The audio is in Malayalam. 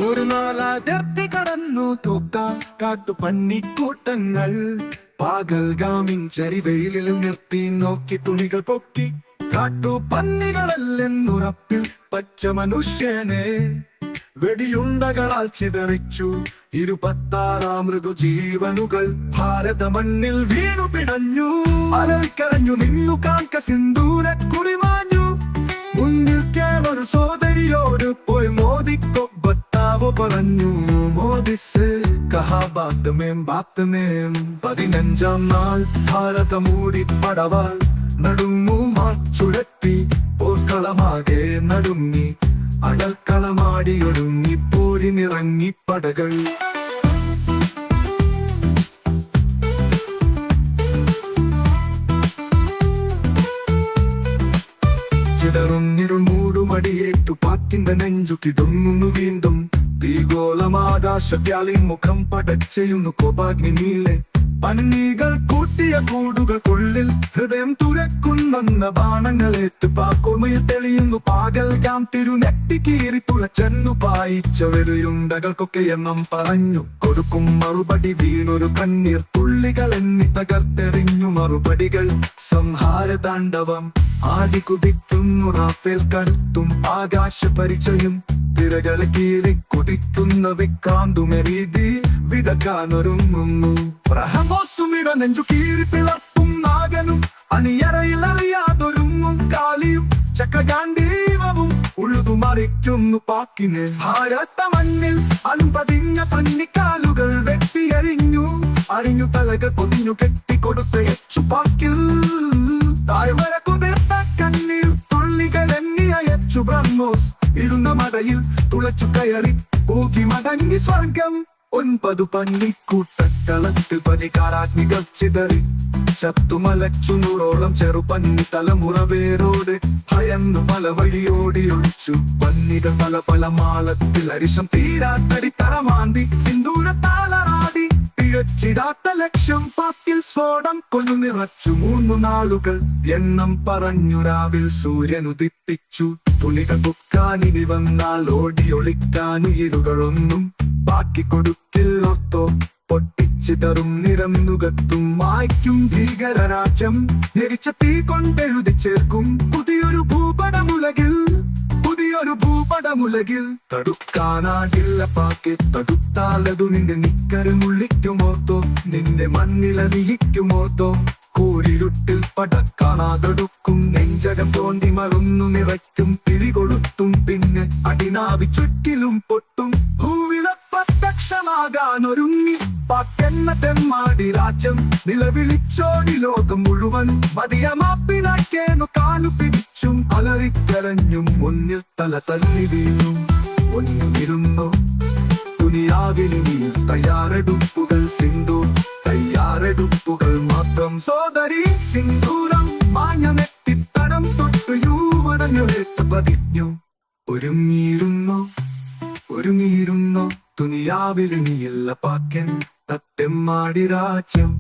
ഒരു നാളാതിർത്തി കടന്നു തോക്ക കാട്ടുപന്നിക്കൂട്ടങ്ങൾ പാഗൽഗാമിൻ ചരിവെയിലിൽ നിർത്തി നോക്കി തുണികൾ പൊക്കി. കാട്ടുപന്നികളല്ലെന്നുറപ്പിൽ പച്ച മനുഷ്യനെ വെടിയുണ്ടകളാൽ ചിതറിച്ചു 26 മൃദുജീവനുകൾ ഭാരത മണ്ണിൽ വീണു പിടഞ്ഞു. അലറിക്കരഞ്ഞു നിന്നു കാൺക സിന്ദൂര കുറിമാഞ്ഞു. മുന്നിൽ കേവൊരു സോദരിയോട് പോയി മോദിക്കോ ബത്താവോ പറഞ്ഞു. മോദിസ് കഹാ ബാത്ത് മേം ബാത്ത് മേം. 15-ാം നാൾ ഭാരത മൂടി പടവാൾ നടുങ്ങു ചുഴറ്റി പോർക്കളമാകെ നടുങ്ങി. അടൽക്കളമാടിയൊരുങ്ങി പോരിനിറങ്ങി പടകൾ. ചിതറുന്നിരുൾ മൂടുമടിയേറ്റു പാക്കിന്റെ നെഞ്ചു കിടുങ്ങുന്നു വീണ്ടും. തീഗോളമാകാശവ്യാളി മുഖം പടച്ചെയ്യുന്നു കോപാഗ്നി നീലെ. പന്നികൾ കൂട്ടിയ കൂടുകൾക്കുള്ളിൽ ഹൃദയം തുരക്കുന്ന ബാണങ്ങളേറ്റ് പാക്കോമയിൽ തെളിയുന്നു പാകൽഗാം തിരുനെട്ടിക്കീറി തുളച്ചെന്നു പായിച്ച വെളിയുണ്ടകൾക്കൊക്കെ എണ്ണം പറഞ്ഞു കൊടുക്കും മറുപടി. വീണൊരു കണ്ണീർ തുള്ളികൾ എന്നി തകർത്തെറിഞ്ഞു മറുപടികൾ. സംഹാര താണ്ഡവം ആടി കുതിക്കുന്നു റാഫേൽ കരുത്തും ആകാശ പരിചയം. തിരകളെ കീറി കുതിക്കുന്ന വിക്രാന്തുമെരീതി വിതക്കാനൊരുങ്ങുന്നു. പ്രഹമോസുമിട നെഞ്ചു കീറി പിളർപ്പും നാഗനും അണിയറയിൽ അറിയാതൊരുങ്ങും കാലിയും ചക്രഗാണ്ഡീവവും ഉഴുതുമറിക്കുന്നു പാക്കിനെ. ഭാരത മണ്ണിൽ അൻപതിഞ്ഞ പന്നിക്കാലുകൾ വെട്ടിയറിഞ്ഞു. അറിഞ്ഞു തലകൾ പൊതിഞ്ഞു കെട്ടിക്കൊടുത്ത യച്ചു പാക്കിൽ. താഴ്വര കുതിർത്ത കണ്ണീർ തുള്ളികൾ എണ്ണി അയച്ചു ബ്രഹ്മോസ്. ഇരുന്ന മടയിൽ തുളച്ചു കയറി പോകി മടങ്ങി സ്വർഗം. 9 പന്നിക്കൂട്ടക്കളത്തിൽ പതികാരാഗ്നികൾ ചിതറി ചത്തുമലച്ചു 100ഓളം ചെറുപന്നി തലമുറ വേരോടെ ഭയന്നു പല വഴിയോടിയൊഴിച്ചു. പന്നികൾ പല പല മാളത്തിൽ അരിശം തീരാത്തടി തറമാന്തി സിന്ദൂരത്താളാടി. പിഴച്ചിടാത്ത ലക്ഷ്യം പാക്കിൽ സ്ഫോടം കൊന്നു നിറച്ചു. 3 നാളുകൾ എണ്ണം പറഞ്ഞു രാവിൽ സൂര്യനുദിപ്പിച്ചു. തുണികൾ പൊക്കാനിനി വന്നാൽ ഓടിയൊളിക്കാനുയിരുകളൊന്നും ബാക്കി കൊടുക്കില്ലോർത്തോ. പൊട്ടിച്ചിതറും നിരന്നുകത്തും മായ്ക്കും ഭീകരരാജ്യം. ഞെരിച്ച തീ കൊണ്ടെഴുതി ചേർക്കും പുതിയൊരു ഭൂപടമുലകിൽ. പുതിയൊരു ഭൂപടമുലകിൽ തടുക്കാനാകില്ല പാക്കെ. തടുത്താലതു നിന്റെ നിക്കരമുള്ളിക്കുമോർത്തോ. നിന്റെ മണ്ണിലലിയിക്കുമോർത്തോ. കൂരിരുട്ടിൽ പടക്കാണാതൊടുക്കും നെഞ്ചകം തോണ്ടി മറന്നു നിറയ്ക്കും. തിരികൊളുത്തും പിന്നെ അടിനാവി ചുറ്റിലും പൊട്ടും. ഭൂവിലെ പ്രത്യക്ഷമാകാനൊരുങ്ങി പാക്കെന്ന തെമ്മാടി രാജ്യം. നിലവിളിച്ചോടി ലോകം മുഴുവൻ മതിയമാപ്പിനാക്കേനു കാലു പിടിച്ചും അലറിക്കരഞ്ഞും മുന്നിൽ തല തല്ലി വീണും. ഒന്നിരുന്നോ ദുനിയാവിൽ നീ തയ്യാറെടുപ്പുകൾ സിന്ദൂർ. തയ്യാറെടുപ്പുകൾ മാത്രം സോദരി. സിന്ദൂരം മാഞ്ഞമെത്തിത്തടം തൊട്ടു യൂവനങ്ങളേറ്റ് പതിഞ്ഞു. ഒരുങ്ങിയിരുന്നോ ഒരുങ്ങിയിരുന്നോ ദുനിയാവിൽ നീയല്ല പാക്കൻ തത്തെമ്മാടി രാജ്യം.